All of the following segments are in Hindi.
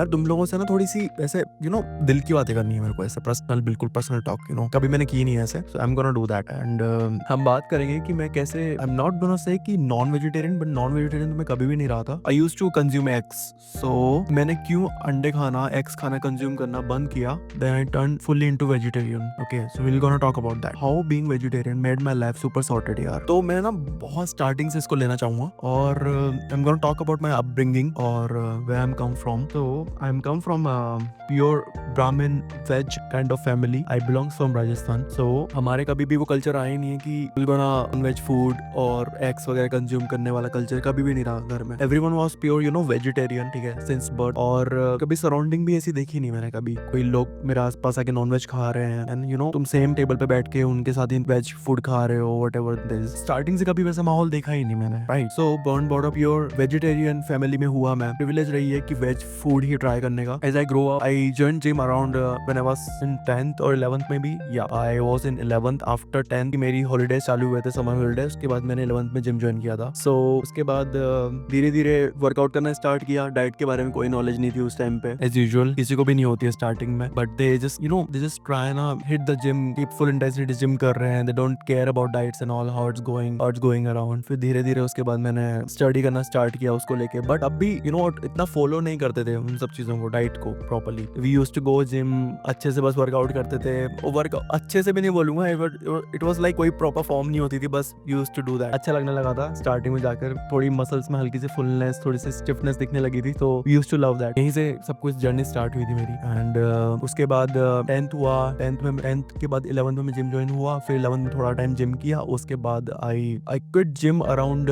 यार तुम लोगों से ना थोड़ी सी ऐसे दिल की बातें करनी है मेरे को, ऐसे पर्सनल, बिल्कुल पर्सनल टॉक, कभी मैंने की नहीं है ऐसे, so I am gonna do that. And हम बात करेंगे कि मैं कैसे, I am not gonna say कि non vegetarian, but non vegetarian तो मैं कभी भी नहीं रहा था। I used to consume eggs, so मैंने क्यों अंडे खाना, एग्स खाना कंज्यूम करना बंद किया, then I turn fully into vegetarian. Okay, so we will gonna talk about that, how being vegetarian made my life super sorted यार। तो मैं ना बहुत स्टार्टिंग से इसको लेना चाहूंगा, और I am gonna talk about my upbringing और where I am come from. तो I am come from pure Brahmin veg kind of family. I belongs from Rajasthan. So हमारे कभी भी वो कल्चर आया ही नहीं है कि नॉन वेज फूड और एग्स वगैरह कंज्यूम करने वाला कल्चर कभी भी नहीं रहा घर में। एवरीवन वाज प्योर वेजिटेरियन, ठीक है, सिंस बर्थ। और कभी सराउंडिंग भी ऐसी देखी नहीं मैंने, कभी कोई लोग मेरे आसपास आके नॉन वेज खा रहे हैं एंड तुम सेम टेबल पे बैठ के उनके साथ ही वेज फूड खा रहे हो, व्हाटएवर दिस। स्टार्टिंग से कभी वैसा माहौल देखा ही नहीं मैंने, right. So born born up pure vegetarian family में हुआ मैं। प्रिविलेज रही है कि वेज फूड ही ट्राई करने का। As I grow up I joined gym around when I was in 10th और 11th में भी, या आई was in 11th after 10th की मेरी हॉलीडेज चालू हुए थे, समर हॉलीडेज। उसके बाद मैंने 11th में जिम ज्वाइन किया था। सो उसके बाद धीरे धीरे वर्कआउट करना स्टार्ट किया। डाइट के बारे में कोई नॉलेज नहीं थी उस टाइम पे, एज यूजुअल किसी को भी नहीं होती है स्टार्टिंग में, बट दे जस्ट ट्राई ना hit the gym, keep full intensity gym कर रहे हैं, they don't care about diets and all, how it's going around. फिर धीरे धीरे उसके बाद मैंने स्टडी करना स्टार्ट किया उसको लेके, बट अब भी इतना फॉलो नहीं करते थे उन सब चीजों को, डाइट को properly. We used to go gym, अच्छे से बस वर्कआउट करते थे। वर्क अच्छे से भी नहीं बोलूंगा, इट वाज लाइक कोई प्रॉपर फॉर्म नहीं होती थी, बस यूज्ड टू डू दैट। अच्छा लगने लगा था स्टार्टिंग में जाकर, थोड़ी मसल्स में हल्की सी फुलनेस, थोड़ी सी स्टिफनेस दिखने लगी थी, तो we used to love that. यहीं से सब कुछ जर्नी स्टार्ट हुई थी मेरी। एंड उसके बाद 10th हुआ, 10th के बाद 11th में जिम ज्वाइन हुआ। फिर 11th में थोड़ा टाइम जिम किया। उसके बाद I quit gym around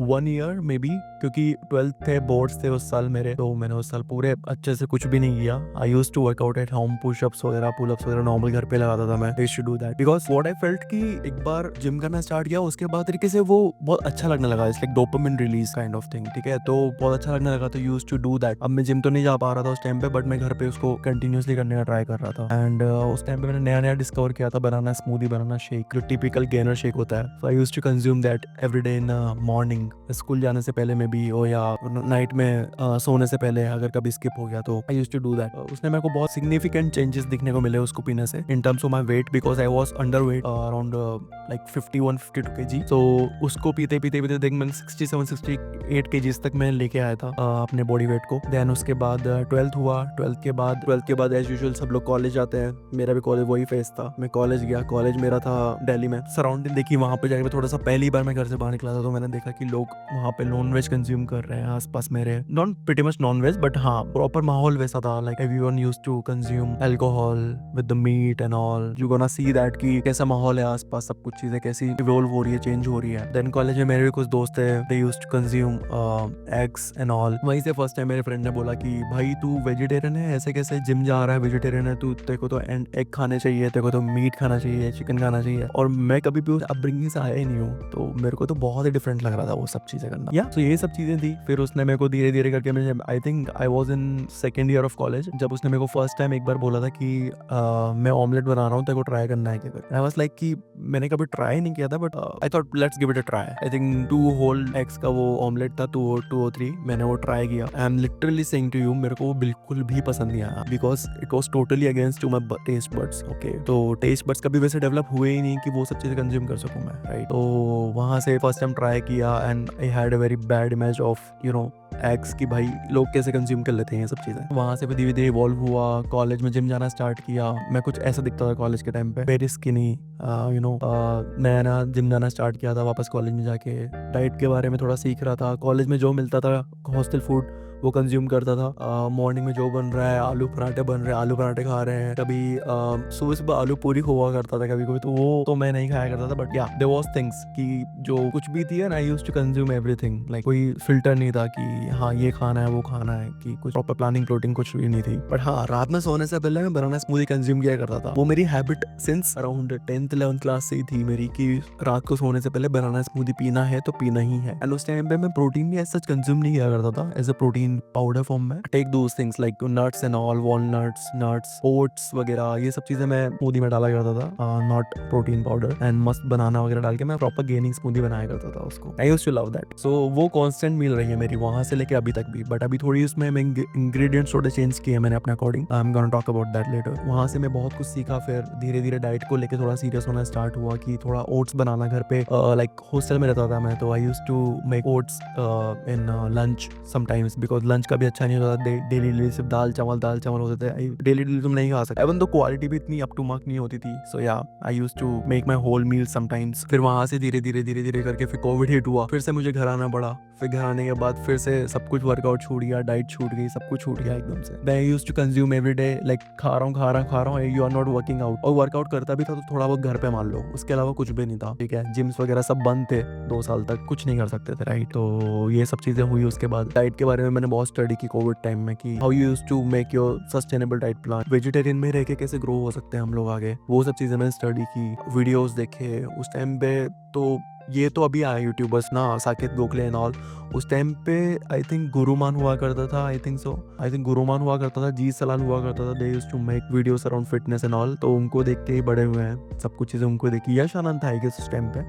1 year may be, क्योंकि 12th थे, बोर्ड्स थे उस साल मेरे, तो मैंने उस साल पूरे अच्छे से कुछ भी नहीं किया। I used to workout at home, pushups वगैरह, पुलअप्स वगैरह नॉर्मल घर पे लगाता था मैं। I used to do that because what I felt कि एक बार जिम करना स्टार्ट किया, उसके बाद तरीके से वो बहुत अच्छा लगने लगा, it's like dopamine release kind of thing, ठीक है, तो बहुत अच्छा लगने लगा, तो यूज्ड टू डू दैट। अब मैं जिम तो नहीं जा पा रहा था उस टाइम पे, बट मैं घर पे उसको कंटिन्यूअसली करने का ट्राई कर रहा था। एंड उस टाइम पे मैंने नया नया डिस्कवर किया था बनाना स्मूदी, बनाना शेक, जो टिपिकल गेनर शेक होता है। So I used to consume that every day in morning, school जाने से पहले में भी, और या नाइट में सोने से पहले अगर कभी स्किप हो गया, तो I used to do that. उसने मेरे को बहुत सिग्निफिकेंट चेंजेस दिखने को मिले उसको पीने से, in terms of my weight, because I was under weight around like 51-52 kg। तो उसको पीते पीते पीते देख मैंने 67-68 kgs तक मैं लेके आया था अपने बॉडी वेट को। देन उसके बाद 12th हुआ। 12th के बाद एज यूजुअल सब लोग कॉलेज जाते हैं, मेरा भी कॉलेज वही फेस था। मैं कॉलेज गया, कॉलेज मेरा था दिल्ली में। सराउंडिंग देखी वहां पे जाकर, थोड़ा सा पहली बार मैं घर से बाहर निकला था, तो मैंने देखा कि लोग वहां पे नॉन वेज कंज्यूम कर रहे हैं आसपास मेरे, not pretty much non veg, but हाँ प्रॉपर माहौल वैसा था, like everyone used to consume alcohol with the meat and all. You gonna see that कि कैसा माहौल है आसपास, सब कुछ चीजें कैसी इवॉल्व हो रही है, चेंज हो रही है। देन कॉलेज में मेरे भी कुछ दोस्त थे, they used to consume eggs and all. वहीं से फर्स्ट टाइम मेरे फ्रेंड ने बोला कि भाई तू वेजिटेरियन है, ऐसे कैसे जिम जा रहा है, वेजिटेरियन है तू, तेरे को तो एग खाने चाहिए, तेरे को तो मीट खाना चाहिए, चिकन खाना चाहिए। और मैं कभी भी उस अपब्रिंगिंग से आया ही नहीं हूँ, तो मेरे को तो बहुत ही डिफरेंट लग रहा था वो सब चीजें करना, या तो ये सब चीजें थी। फिर उसने मेरे को धीरे धीरे करके, मैं I think I was in 2nd year of college, जब उसने मेरे को फर्स्ट टाइम एक बार बोला था कि मैं ऑमलेट बना रहा हूँ, तेरे को ट्राई करना है क्या। आई वाज लाइक कि मैंने कभी ट्राई नहीं किया था, but I thought let's give it a try. I think 2 whole eggs का वो ऑमलेट था, 2 or 3, मैंने वो ट्राई किया। I am literally saying to you, मेरे को वो बिल्कुल भी पसंद नहीं आया, because it was totally against to my taste buds. Okay, तो टेस्ट बड्स कभी वैसे डेवलप हुए ही नहीं कि वो सब चीजें कंज्यूम कर सकूं मैं, राइट। तो वहां से फर्स्ट टाइम ट्राई किया and I had a very bad image of eggs की, भाई लोग कैसे कंज्यूम कर लेते हैं ये सब चीजें। वहां से धीरे धीरे इवॉल्व हुआ, कॉलेज में जिम जाना स्टार्ट किया। मैं कुछ ऐसा दिखता था कॉलेज के टाइम पे, वेरी स्किनी, नया नया जिम जाना स्टार्ट किया था। वापस कॉलेज में जाके डाइट के बारे में थोड़ा सीख रहा था। कॉलेज में जो मिलता था हॉस्टल फूड वो कंज्यूम करता था। मॉर्निंग में जो बन रहा है, आलू पराठे बन रहे हैं, आलू पराठे खा रहे हैं। कभी सुबह सुबह आलू पूरी हुआ करता था कभी कभी, तो वो तो मैं नहीं खाया करता था, बट या देयर वाज थिंग्स कि जो कुछ भी थी, and I used to consume everything, like कोई फिल्टर नहीं था कि हाँ ये खाना है वो खाना है, कि कुछ प्रॉपर प्लानिंग प्लॉटिंग कुछ भी नहीं थी। बट हाँ, रात में सोने से पहले मैं बनाना स्मूदी कंज्यूम किया करता था। वो मेरी habit since around 10th-11th class से ही थी मेरी, कि रात को सोने से पहले बनाना स्मूदी पीना है तो पीना ही है। एंड उस टाइम पे मैं प्रोटीन भी ऐसा कंज्यूम नहीं किया करता था as a protein protein powder form में, take those things like nuts and all, walnuts, nuts, oats वगैरह, ये सब चीजें मैं स्मूदी में डाला करता था, नॉट प्रोटीन पाउडर, एंड मस्त बनाना वगैरह डाल के मैं प्रॉपर गेनिंग स्मूदी बनाया करता था उसको। I used to love that. So वो कांस्टेंट मील रही है मेरी वहां से लेके अभी तक भी, बट अभी थोड़ी उसमें मैं इंग्रेडिएंट्स थोड़े चेंज किए मैंने अपने according. I am gonna talk about that later. वहां से मैं बहुत कुछ सीखा, फिर धीरे धीरे डाइट को लेके थोड़ा सीरियस होना स्टार्ट हुआ कि थोड़ा ओट्स बनाना घर पे, लाइक हॉस्टल में रहता था मैं, तो I used to make oats in lunch sometimes, because lunch का भी अच्छा नहीं होता, डेली डेली सिर्फ दाल चावल होते थे, डेली डेली तुम नहीं खा सकते, इवन तो क्वालिटी भी इतनी अप टू मार्क नहीं होती थी। सो या I used to make my whole meal sometimes. फिर वहां से धीरे धीरे करके फिर कोविड हिट हुआ, फिर से मुझे घर आना पड़ा, फिर घर आने के बाद फिर से सब कुछ वर्कआउट छूट गया, डाइट छूट गई, सब कुछ छूट गया एकदम से। मैं used to consume every day, like खा रहा हूँ, you are not working out, और वर्कआउट करता भी था तो थोड़ा बहुत घर पे मान लो, उसके अलावा कुछ भी नहीं था, ठीक है। जिम्स वगैरह सब बंद थे 2 साल तक, कुछ नहीं कर सकते थे, राइट। तो ये सब चीजें हुई। उसके बाद डाइट के बारे में मैंने बहुत स्टडी की कोविड टाइम में, कि how you used to make your sustainable diet plan, vegetarian में रह के कैसे ग्रो हो सकते हैं हम लोग आगे, वो सब चीजें मैंने स्टडी की, वीडियोस देखे उस टाइम पे। तो ये तो अभी आया यूट्यूबर्स ना, साकेत गोखले एंड ऑल, उस टाइम पे आई थिंक गुरुमान हुआ करता था, आई थिंक गुरुमान हुआ करता था, जी सलाल हुआ करता था, they used to make videos around fitness and all, तो उनको देख के ही बड़े हुए हैं, सब कुछ चीजें उनको देखी। यश आनंद था आई गेस उस टाइम पे,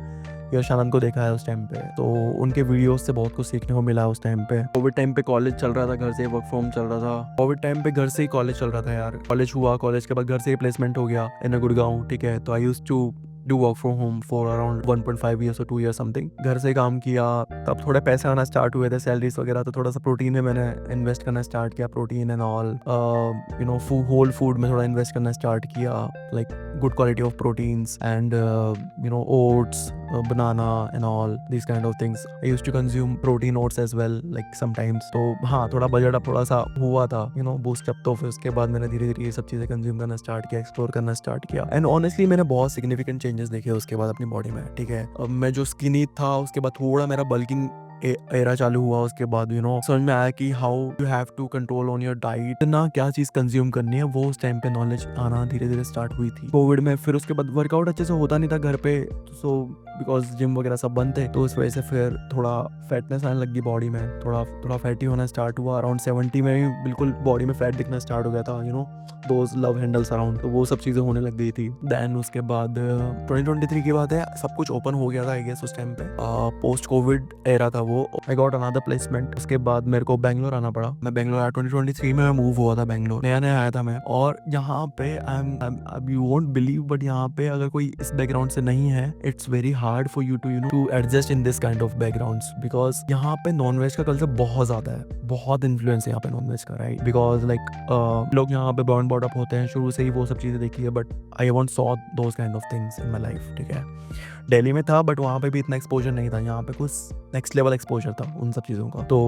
यश आनंद को देखा है उस टाइम पे, तो उनके वीडियोस से बहुत कुछ सीखने को मिला उस टाइम पे। कोविड टाइम पे कॉलेज चल रहा था, घर से वर्क फ्रॉम चल रहा था, कोविड टाइम पे घर से ही कॉलेज चल रहा था यार, कॉलेज हुआ, कॉलेज के बाद घर से ही प्लेसमेंट हो गया इन गुड़गांव, ठीक है। तो I used to do work from home for around 1.5 years or 2 years something, घर से काम किया, तब थोड़े पैसे आना स्टार्ट हुए थे, सैलरीज वगैरह, तो थोड़ा सा प्रोटीन में मैंने इन्वेस्ट करना स्टार्ट किया, protein and all, you know whole food में थोड़ा इन्वेस्ट करना स्टार्ट किया, like good quality of proteins and you know oats, banana and all this kind of things. I used to consume protein oats as well like sometimes. तो हाँ, थोड़ा बजट अप थोड़ा सा हुआ था, यू नो बूस्ट अप, तो फिर उसके बाद मैंने धीरे धीरे ये सब चीजें कंज्यूम करना स्टार्ट किया, एक्सप्लोर करना स्टार्ट किया, एंड ऑनेस्टली मैंने बहुत सिग्निफिकेंट चेंजेस देखे उसके बाद अपनी बॉडी में, ठीक है। अब मैं जो स्किनी था, उसके बाद थोड़ा मेरा बल्किंग एरा चालू हुआ, उसके बाद यू नो समझ में आया कि how you have to control on your diet ना, क्या चीज कंज्यूम करनी है, वो उस टाइम पे नॉलेज आना धीरे धीरे स्टार्ट हुई थी कोविड में। फिर उसके बाद वर्कआउट अच्छे से होता नहीं था घर पे, सो बिकॉज जिम वगैरह सब बंद थे, तो उस वजह से फिर थोड़ा फैटनेस आने लगी बॉडी में, थोड़ा फैटी होना स्टार्ट हुआ, अराउंड 70 में ही बिल्कुल बॉडी में फैट दिखना स्टार्ट हो गया था, you know those love handles around, तो वो सब चीजें होने लग गई थी। देन उसके बाद 2023 की बात है, सब कुछ ओपन हो गया था आई गेस उस टाइम पे, पोस्ट कोविड एरा था वो। आई गॉट अनदर प्लेसमेंट, उसके बाद मेरे को बैंगलोर आना पड़ा, मैं बैंगलोर आया 2023 में, मैं मूव हुआ था बैंगलोर, नया नया आया था मैं। और यहाँ पे अब यू वोंट बिलीव, बट यहाँ पे अगर कोई इस बैकग्राउंड से नहीं है, it's very hard for you to you know to adjust in this kind of backgrounds, because यहाँ पे नॉनवेज का कल्चर बहुत ज्यादा है, बहुत इन्फ्लुएंस है यहाँ पे नॉनवेज का, राइट। बिकॉज लाइक लोग यहाँ पे बॉर्न बॉट अप होते हैं, शुरू से ही वो सब चीजें देखी है, but I won't saw those kind of things in my life, ठीक है। दिल्ली में था, बट वहाँ पे भी इतना एक्सपोजर नहीं था, यहाँ पे कुछ नेक्स्ट लेवल एक्सपोजर था उन सब चीज़ों का, तो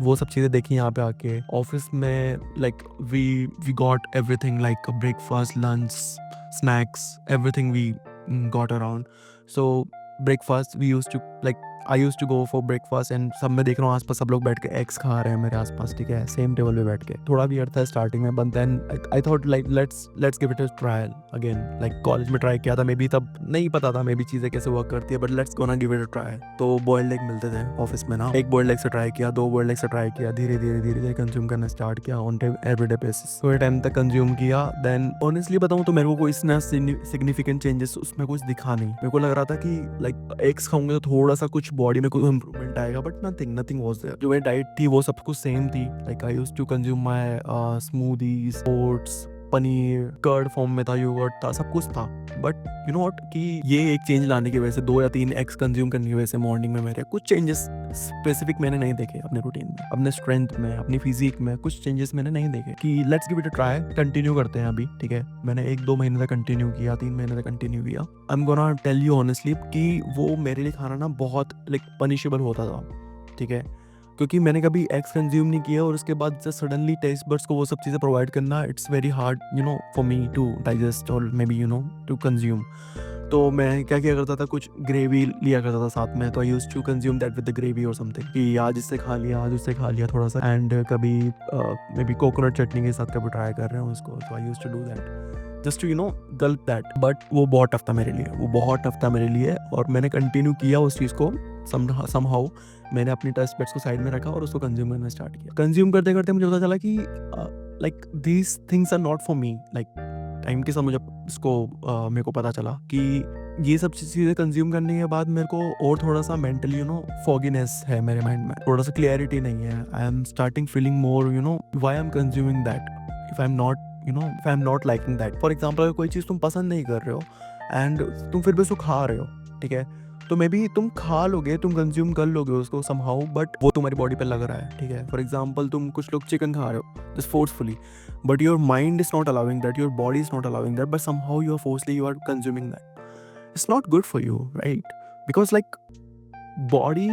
वो सब चीज़ें देखी यहाँ पे आके। ऑफिस में like we got everything, like breakfast, lunch, snacks, everything we got around. So breakfast we used to like I used to go for breakfast, and सब मैं देख रहा हूँ आसपास सब लोग बैठ के एग्स खा रहे हैं मेरे आसपास, ठीक है, सेम टेबल पे बैठ के। थोड़ा वियर्ड था स्टार्टिंग में, but then I thought like let's give it a trial again. Like college में ट्राई किया था, मे बी तब नहीं पता था मे बी चीज़ें कैसे वर्क करती है, but let's gonna give it a trial. तो बॉइल्ड एग मिलते थे ऑफिस में ना, एक बॉइल्ड एग से ट्राई किया, 2 बॉइल्ड एग से ट्राई किया, धीरे धीरे कंज्यूम करना स्टार्ट किया ऑन एवरीडे बेसिस। थोड़े टाइम तक कंज्यूम किया, देन ऑनेस्टली बताऊँ तो मेरे को कोई इतना सिग्निफिकेंट चेंजेस उसमें कुछ दिखा नहीं। मेरे को लग रहा था कि लाइक एग्स खाऊंगे तो थोड़ा सा कुछ बॉडी में कुछ इंप्रूवमेंट आएगा, बट नथिंग वाज देयर। जो मेरी डाइट थी वो सब कुछ सेम थी, like I used to consume my smoothies, oats, paneer, curd form में था, योगर्ट था, सब कुछ था। बट यू नो व्हाट कि ये एक चेंज लाने की वजह से, 2 या 3 एग्स कंज्यूम करने की वजह से मॉर्निंग में मेरे कुछ चेंजेस स्पेसिफिक मैंने नहीं देखे अपने रूटीन में, अपने स्ट्रेंथ में, अपनी फिजिक में कुछ चेंजेस मैंने नहीं देखे कि let's give it a try, continue करते हैं अभी, ठीक है। मैंने 1-2 महीने तक कंटिन्यू किया, 3 महीने तक कंटिन्यू किया। I am gonna tell you honestly कि वो मेरे लिए खाना ना बहुत लाइक पनिशेबल होता था, ठीक है, क्योंकि मैंने कभी एग्स कंज्यूम नहीं किया, और उसके बाद जस्ट सडनली टेस्ट बड्स को वो सब चीज़ें प्रोवाइड करना, it's very hard you know for me to digest और maybe you know to consume. तो मैं क्या किया करता था, कुछ ग्रेवी लिया करता था साथ में, तो I used to consume that with the gravy और समथिंग, कि आज इससे खा लिया, आज उससे खा लिया थोड़ा सा, एंड कभी मे बी कोकोनट चटनी के साथ कभी ट्राई कर रहे हो उसको, तो I used to do that. Just to gulp that. But वो बहुत टफ था मेरे लिए, वो बहुत टफ था मेरे लिए, और मैंने कंटिन्यू किया उस चीज़ को। समहाउ मैंने अपनी टेस्ट बेड्स को साइड में रखा और उसको कंज्यूम करना स्टार्ट किया। कंज्यूम करते करते मुझे पता चला कि like these things are not for me. Like time के साथ मुझे मेरे को पता चला कि ये सब चीज़ें कंज्यूम करने के बाद मेरे को और थोड़ा सा मेंटली फॉगीनेस है मेरे माइंड में, थोड़ा सा क्लियरिटी नहीं है। I am starting feeling more why I am consuming that if I am not liking that. For example, अगर कोई चीज़ तुम पसंद नहीं कर रहे हो एंड तुम फिर भी उसको खा रहे हो, ठीक है, तो मे बी तुम खा लोगे, तुम कंज्यूम कर लोगे उसको समहाउ, बट वो तुम्हारी बॉडी पे लग रहा है, ठीक है। फॉर एग्जाम्पल, तुम कुछ लोग चिकन खा रहे हो just forcefully, but your mind is not allowing that, your body is not allowing that, but somehow you are forcely you are consuming that. It's not good for you, right? Because like body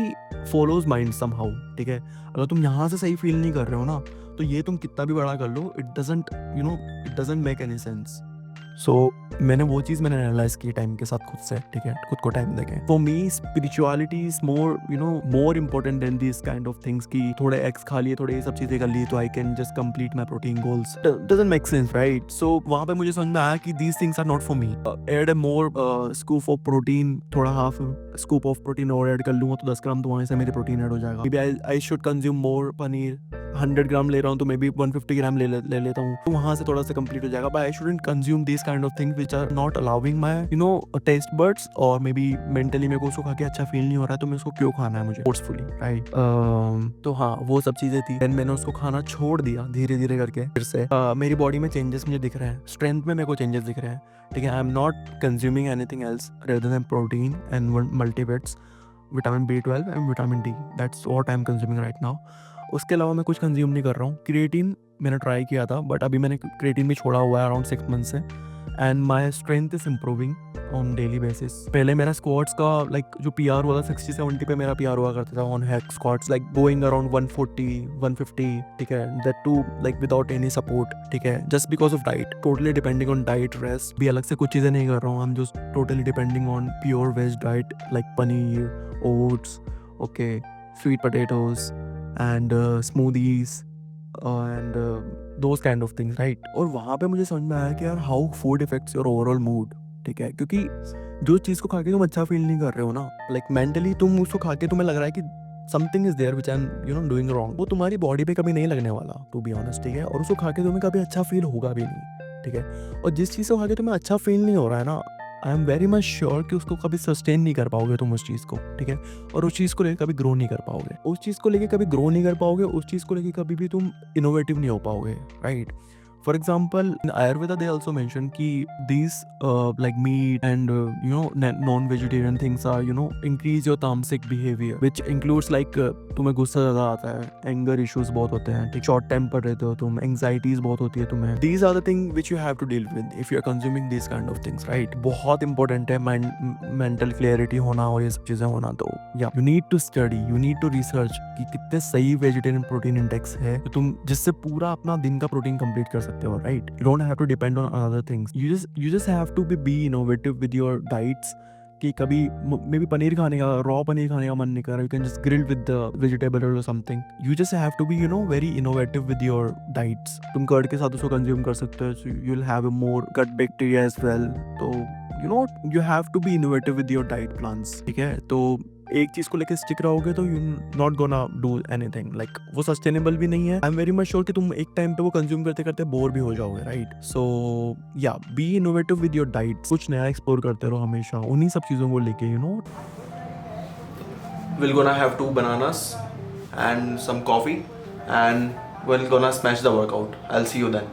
follows mind somehow, ठीक है। अगर तुम यहाँ से सही फील नहीं कर रहे हो ना, तो ये तुम कितना भी बड़ा कर लो, it doesn't make any sense. So मैंने वो चीज़ एनालाइज की टाइम के साथ खुद से, ठीक है, खुद को टाइम देके। For me spirituality is more important then this kind of things की थोड़े एग्स खा लिए, थोड़े ये सब चीज़ें कर ली तो I can just complete my protein goals. Doesn't make sense, right? So वहाँ पे मुझे समझ में आया कि these things are not for me. Add a more scoop of protein, थोड़ा हाफ स्कूप ऑफ प्रोटीन और ऐड कर लूँगा तो 10 ग्राम तो वहाँ से मेरे प्रोटीन ऐड हो जाएगा। Maybe I should consume more paneer. 100 gram ले रहा हूँ तो मे बी 150 ग्राम ले लेता हूँ, तो वहाँ से थोड़ा सा कंप्लीट हो जाएगा। But I shouldn't consume this kind of things which are not allowing my taste birds, और मे बी मेंटली मेरे को उसको खा के अच्छा फील नहीं हो रहा है, तो मैं उसको क्यों खाना है मुझे फोर्सफुली, राइट? तो हाँ, वो सब चीज़ें थी। देन मैंने उसको खाना छोड़ दिया धीरे धीरे करके। फिर से मेरी बॉडी में चेंजेस मुझे दिख रहे हैं, स्ट्रेंथ में मेरे को चेंजेस दिख रहे हैं, ठीक है। I am not consuming anything else rather than protein and multivitamins, vitamin B12 and vitamin D। That's what I am consuming right now. उसके अलावा मैं कुछ कंज्यूम नहीं कर रहा हूँ। क्रिएटिन मैंने ट्राई किया था, बट अभी मैंने क्रिएटिन भी छोड़ा हुआ है अराउंड 6 मंथ से, and my strength is improving on daily basis. पहले मेरा स्क्वाट्स का लाइक जो PR हुआ था 60-70 पे मेरा PR हुआ करता था on hack squats, like going around 140-150, ठीक है, that too like without any support, ठीक है, just because of diet. Totally depending on diet, rest भी अलग से कुछ चीज़ें नहीं कर रहा हूँ। I am just totally depending on pure veg diet like paneer, oats, okay, sweet potatoes and smoothies and those kind of things, right? और वहाँ पे मुझे समझ में आया कि यार how food affects your overall mood, ठीक है, क्योंकि जो चीज़ को खा के तुम अच्छा फील नहीं कर रहे हो ना, लाइक मेंटली तुम उसको खा के तुम्हें लग रहा है कि something is there which I am doing wrong, वो तुम्हारी बॉडी पे कभी नहीं लगने वाला, टू बी ऑनेस्ट, ठीक है। और उसको खा के तुम्हें कभी अच्छा फील होगा भी नहीं, ठीक है। और जिस चीज़ को खा के तुम्हें अच्छा फील नहीं हो रहा है ना, I am very much sure कि उसको कभी सस्टेन नहीं कर पाओगे तुम उस चीज़ को, ठीक है। और उस चीज़ को लेकर कभी ग्रो नहीं कर पाओगे, उस चीज़ को लेकर कभी ग्रो नहीं कर पाओगे, उस चीज़ को लेकर कभी भी तुम इनोवेटिव नहीं हो पाओगे, right? For example, in Ayurveda they also mention कि these like meat and non-vegetarian things are increase your तामसिक behavior, which includes like तुम्हें गुस्सा ज़्यादा आता है, एंगर इश्यूज बहुत होते हैं, ठीक, शॉर्ट टेम्पर रहते हो तुम, एंग्जाइटीज बहुत होती है तुम्हें। These are the things which you have to deal with if you are consuming these kind of things, right? बहुत इंपॉर्टेंट है मेंटल क्लियरिटी होना और ये सब चीज़ें होना। तो या you need to study, you need to research कि कितने सही वेजिटेरियन प्रोटीन इंडेक्स है तो तुम जिससे पूरा अपना दिन का प्रोटीन कंप्लीट कर सकते हो, right? You don't have to depend on other things, you just have to be innovative with your diets. कि कभी मे बी पनीर खाने का, रॉ पनीर खाने का मन नहीं कर रहा, you can just grill with the vegetable और something. You just have to be very innovative with your diets. तुम कर्ड के साथ उसको कंज्यूम कर सकते हो, you will have a more gut bacteria as well. तो you have to be innovative with your diet plans, ठीक है। तो एक चीज को लेकर स्टिक रहोगे तो you not gonna do anything, like वो सस्टेनेबल भी नहीं है। I am very much sure कि तुम एक टाइम पे वो कंज्यूम करते करते बोर भी हो जाओगे, राइट? सो या B innovative with your diet, कुछ नया एक्सप्लोर करते रहो हमेशा उन्हीं सब चीजों को लेके। We're gonna have 2 bananas and some coffee and we're gonna smash the workout. I'll see you then.